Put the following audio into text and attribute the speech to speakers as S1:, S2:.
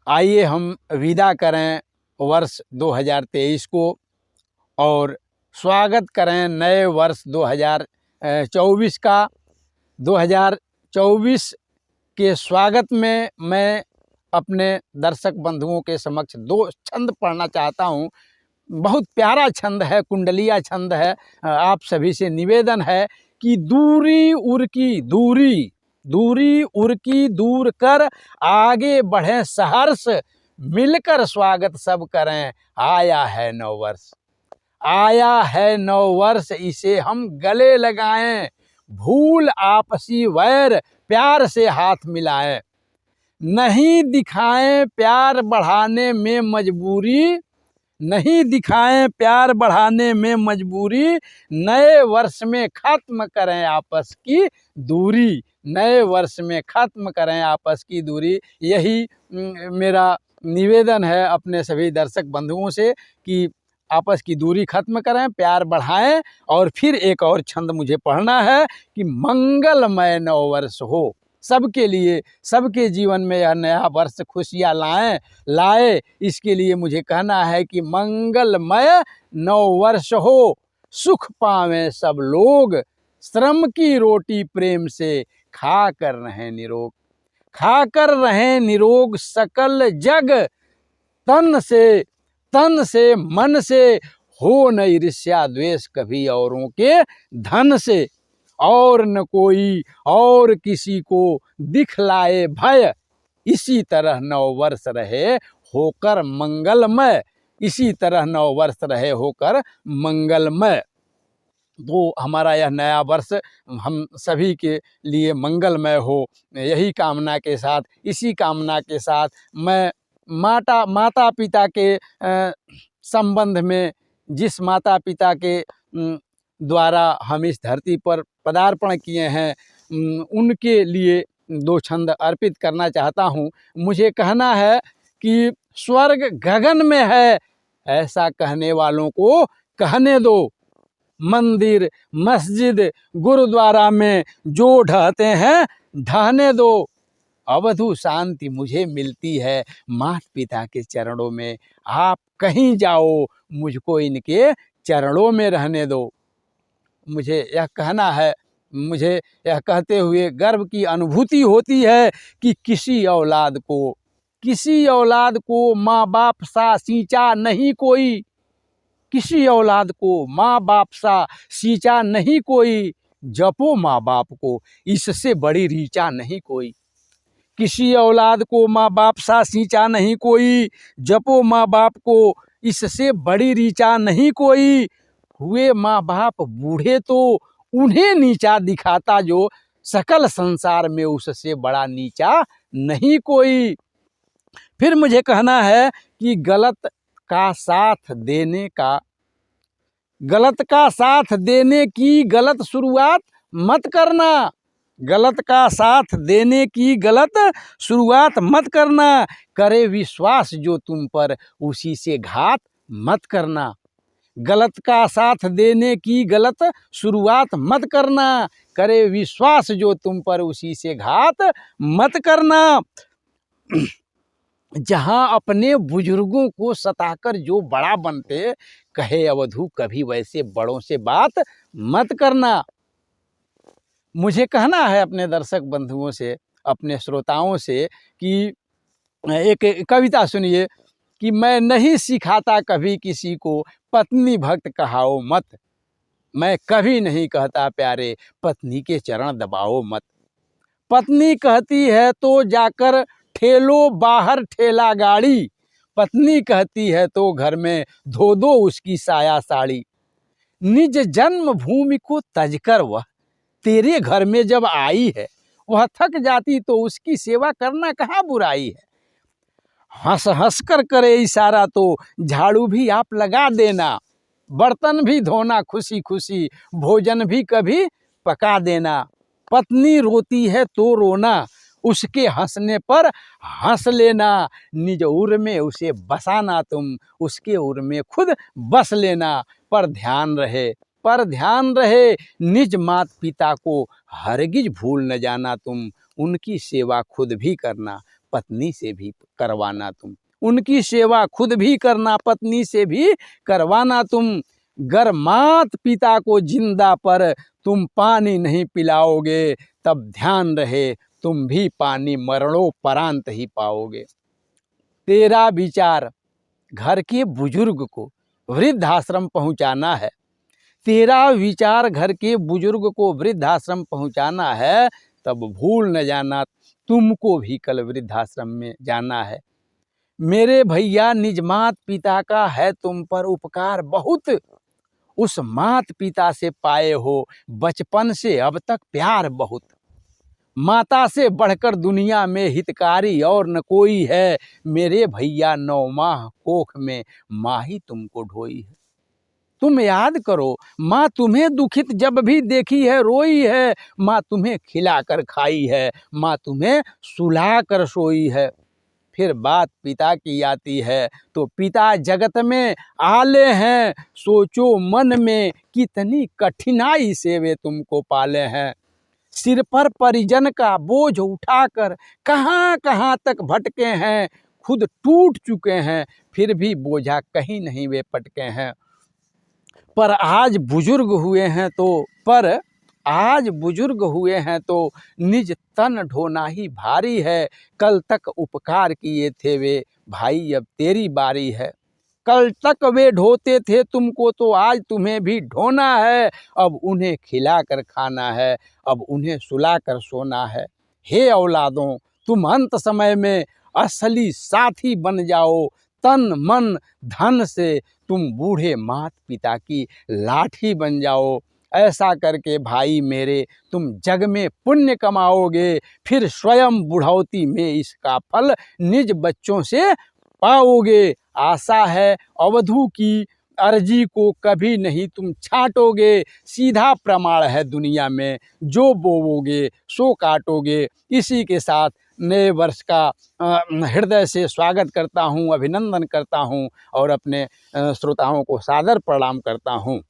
S1: आइए हम विदा करें वर्ष 2023 को और स्वागत करें नए वर्ष 2024 का। 2024 के स्वागत में मैं अपने दर्शक बंधुओं के समक्ष दो छंद पढ़ना चाहता हूँ। बहुत प्यारा छंद है, कुंडलिया छंद है। आप सभी से निवेदन है कि दूरी उरकी दूरी, दूरी उरकी दूर कर आगे बढ़ें सहर्ष, मिलकर स्वागत सब करें। आया है नव वर्ष, आया है नव वर्ष, इसे हम गले लगाएं। भूल आपसी वैर, प्यार से हाथ मिलाएं। नहीं दिखाएं प्यार बढ़ाने में मजबूरी, नहीं दिखाएं प्यार बढ़ाने में मजबूरी। नए वर्ष में खत्म करें आपस की दूरी, नए वर्ष में खत्म करें आपस की दूरी। यही मेरा निवेदन है अपने सभी दर्शक बंधुओं से कि आपस की दूरी खत्म करें, प्यार बढ़ाएं। और फिर एक और छंद मुझे पढ़ना है कि मंगलमय नव वर्ष हो सबके लिए, सबके जीवन में यह नया वर्ष खुशियाँ लाए। इसके लिए मुझे कहना है कि मंगलमय नव वर्ष हो, सुख पावें सब लोग, श्रम की रोटी प्रेम से खा कर रहें निरोग, खा कर रहें निरोग सकल जग। तन से मन से हो न ईर्ष्या द्वेष कभी औरों के धन से, और न कोई और किसी को दिखलाए भय। इसी तरह नव वर्ष रहे होकर मंगलमय, इसी तरह नव वर्ष रहे होकर मंगलमय। तो हमारा यह नया वर्ष हम सभी के लिए मंगलमय हो, यही कामना के साथ, इसी कामना के साथ मैं माता पिता के संबंध में, जिस माता पिता के द्वारा हम इस धरती पर पदार्पण किए हैं, उनके लिए दो छंद अर्पित करना चाहता हूँ। मुझे कहना है कि स्वर्ग गगन में है, ऐसा कहने वालों को कहने दो। मंदिर मस्जिद गुरुद्वारा में जो ढहते हैं ढहने दो। अवधु शांति मुझे मिलती है माता पिता के चरणों में। आप कहीं जाओ, मुझको इनके चरणों में रहने दो। मुझे यह कहना है, मुझे यह कहते हुए गर्व की अनुभूति होती है कि किसी औलाद को माँ बाप सा सींचा नहीं कोई, किसी औलाद को माँ बाप सा सींचा नहीं कोई। जपो माँ बाप को, इससे बड़ी रीचा नहीं कोई। किसी औलाद को माँ बाप सा सींचा नहीं कोई, जपो माँ बाप को, इससे बड़ी रीचा नहीं कोई। हुए माँ बाप बूढ़े तो उन्हें नीचा दिखाता जो, सकल संसार में उससे बड़ा नीचा नहीं कोई। फिर मुझे कहना है कि गलत का साथ देने की गलत शुरुआत मत करना, गलत का साथ देने की गलत शुरुआत मत करना। करे विश्वास जो तुम पर, उसी से घात मत करना। गलत का साथ देने की गलत शुरुआत मत करना, करे विश्वास जो तुम पर, उसी से घात मत करना। जहाँ अपने बुजुर्गों को सताकर जो बड़ा बनते, कहे अवधू कभी वैसे बड़ों से बात मत करना। मुझे कहना है अपने दर्शक बंधुओं से, अपने श्रोताओं से कि एक कविता सुनिए कि मैं नहीं सिखाता कभी किसी को पत्नी भक्त कहाओ मत। मैं कभी नहीं कहता प्यारे पत्नी के चरण दबाओ मत। पत्नी कहती है तो जाकर ठेलो बाहर ठेला गाड़ी, पत्नी कहती है तो घर में धो दो उसकी साया साड़ी। निज जन्म भूमि को तजकर वह तेरे घर में जब आई है, वह थक जाती तो उसकी सेवा करना कहाँ बुराई है। हंस हंस कर करे इशारा तो झाड़ू भी आप लगा देना, बर्तन भी धोना खुशी खुशी, भोजन भी कभी पका देना। पत्नी रोती है तो रोना, उसके हंसने पर हंस लेना। निज उर में उसे बसाना तुम, उसके उर में खुद बस लेना। पर ध्यान रहे निज माता पिता को हरगिज भूल न जाना तुम, उनकी सेवा खुद भी करना। पत्नी से भी करवाना तुम। उनकी सेवा खुद भी करना, पत्नी से भी करवाना तुम। गर मात पिता को जिंदा पर तुम पानी नहीं पिलाओगे, तब ध्यान रहे तुम भी पानी मरणोपरांत ही पाओगे। तेरा विचार घर के बुजुर्ग को वृद्धाश्रम पहुंचाना है। तेरा विचार घर के बुजुर्ग को वृद्धाश्रम पहुंचाना है, तब भूल न जाना तुमको भी कल वृद्धाश्रम में जाना है। मेरे भैया, निज मात पिता का है तुम पर उपकार बहुत। उस मात पिता से पाए हो बचपन से अब तक प्यार बहुत। माता से बढ़कर दुनिया में हितकारी और न कोई है। मेरे भैया, 9 माह कोख में माँ ही तुमको ढोई है। तुम याद करो, माँ तुम्हें दुखित जब भी देखी है रोई है। माँ तुम्हें खिलाकर खाई है, माँ तुम्हें सुला कर सोई है। फिर बात पिता की आती है तो पिता जगत में आले हैं। सोचो मन में कितनी कठिनाई से वे तुमको पाले हैं। सिर पर परिजन का बोझ उठाकर कहाँ कहाँ तक भटके हैं। खुद टूट चुके हैं, फिर भी बोझा कहीं नहीं वे पटके हैं। पर आज बुजुर्ग हुए हैं तो निज तन ढोना ही भारी है। कल तक उपकार किए थे वे भाई, अब तेरी बारी है। कल तक वे ढोते थे तुमको तो आज तुम्हें भी ढोना है। अब उन्हें खिलाकर खाना है, अब उन्हें सुलाकर सोना है। हे औलादों, तुम अंत समय में असली साथी बन जाओ। तन मन धन से तुम बूढ़े मात पिता की लाठी बन जाओ। ऐसा करके भाई मेरे तुम जग में पुण्य कमाओगे। फिर स्वयं बुढ़ौती में इसका फल निज बच्चों से पाओगे। आशा है अवधू की अर्जी को कभी नहीं तुम छांटोगे। सीधा प्रमाण है दुनिया में, जो बोओगे सो काटोगे। इसी के साथ नए वर्ष का हृदय से स्वागत करता हूँ, अभिनंदन करता हूँ और अपने श्रोताओं को सादर प्रणाम करता हूँ।